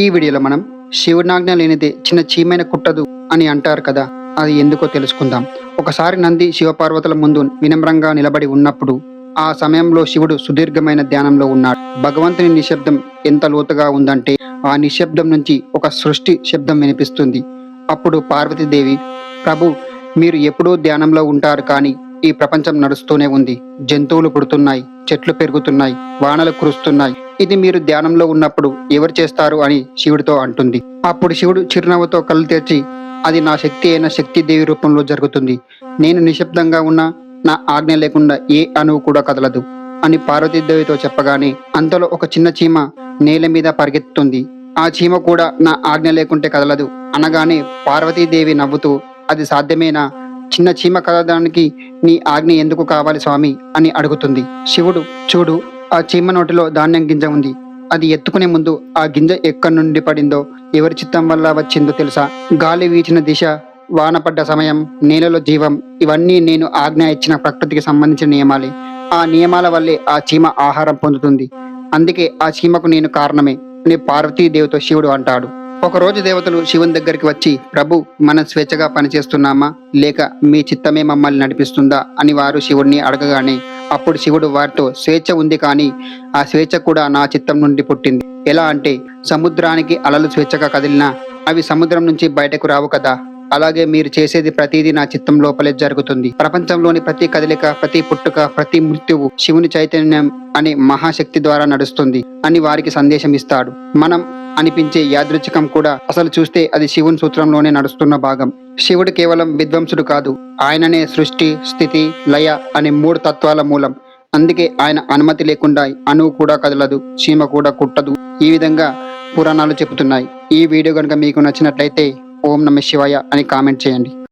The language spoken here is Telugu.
ఈ వీడియోలో మనం శివునాజ్ఞ లేనిదే చిన్న చీమైన కుట్టదు అని అంటారు కదా, అది ఎందుకో తెలుసుకుందాం. ఒకసారి నంది శివపార్వతుల ముందు వినమ్రంగా నిలబడి ఉన్నప్పుడు ఆ సమయంలో శివుడు సుదీర్ఘమైన ధ్యానంలో ఉన్నాడు. భగవంతుని నిశ్శబ్దం ఎంత లోతుగా ఉందంటే ఆ నిశ్శబ్దం నుంచి ఒక సృష్టి శబ్దం వినిపిస్తుంది. అప్పుడు పార్వతీదేవి, ప్రభు, మీరు ఎప్పుడూ ధ్యానంలో ఉంటారు, కానీ ఈ ప్రపంచం నడుస్తూనే ఉంది. జంతువులు పుడుతున్నాయి, చెట్లు పెరుగుతున్నాయి, వానలు కురుస్తున్నాయి. ఇది మీరు ధ్యానంలో ఉన్నప్పుడు ఎవరు చేస్తారు అని శివుడితో అంటుంది. అప్పుడు శివుడు చిరునవ్వుతో కళ్ళు తెరిచి, అది నా శక్తి అయిన శక్తిదేవి రూపంలో జరుగుతుంది. నేను నిశ్శబ్దంగా ఉన్నా నా ఆజ్ఞ లేకుండా ఏ అణువు కూడా కదలదు అని పార్వతీదేవితో చెప్పగానే అంతలో ఒక చిన్న చీమ నేల మీద పరిగెత్తుతుంది. ఆ చీమ కూడా నా ఆజ్ఞ లేకుంటే కదలదు అనగానే పార్వతీదేవి నవ్వుతూ, అది సాధ్యమేనా? చిన్న చీమ కదలడానికి నీ ఆజ్ఞ ఎందుకు కావాలి స్వామి అని అడుగుతుంది. శివుడు, చూడు, ఆ చీమ నోటిలో ధాన్యం గింజ ఉంది. అది ఎత్తుకునే ముందు ఆ గింజ ఎక్కడి నుండి పడిందో, ఎవరి చిత్తం వల్ల వచ్చిందో తెలుసా? గాలి వీచిన దిశ, వాన పడ్డ సమయం, నేలలో జీవం, ఇవన్నీ నేను ఆజ్ఞ ఇచ్చిన ప్రకృతికి సంబంధించిన నియమాలే. ఆ నియమాల వల్లే ఆ చీమ ఆహారం పొందుతుంది. అందుకే ఆ చీమకు నేను కారణమే అని పార్వతీదేవితో శివుడు అంటాడు. ఒకరోజు దేవతలు శివుని దగ్గరికి వచ్చి, ప్రభు, మనం స్వేచ్ఛగా పనిచేస్తున్నామా లేక మీ చిత్తమే మమ్మల్ని నడిపిస్తుందా అని వారు శివుడిని అడగగానే అప్పుడు శివుడు వారితో, స్వేచ్ఛ ఉంది, కానీ ఆ స్వేచ్ఛ కూడా నా చిత్తం నుండి పుట్టింది. ఎలా అంటే, సముద్రానికి అలలు స్వేచ్ఛగా కదిలినా అవి సముద్రం నుంచి బయటకు రావు కదా, అలాగే మీరు చేసేది ప్రతిదీ నా చిత్తం లోపలే జరుగుతుంది. ప్రపంచంలోని ప్రతి కదలిక, ప్రతి పుట్టుక, ప్రతి మృత్యువు శివుని చైతన్యం అనే మహాశక్తి ద్వారా నడుస్తుంది అని వారికి సందేశం ఇస్తాడు. మనం అనిపించే యాదృచ్ఛికం కూడా అసలు చూస్తే అది శివుని సూత్రంలోనే నడుస్తున్న భాగం. శివుడు కేవలం విధ్వంసుడు కాదు, ఆయననే సృష్టి, స్థితి, లయ అనే 3 తత్వాల మూలం. అందుకే ఆయన అనుమతి లేకుండా అణువు కూడా కదలదు, చీమ కూడా కుట్టదు. ఈ విధంగా పురాణాలు చెబుతున్నాయి. ఈ వీడియో కనుక మీకు నచ్చినట్లయితే ఓం నమః శివాయ అని కామెంట్ చేయండి.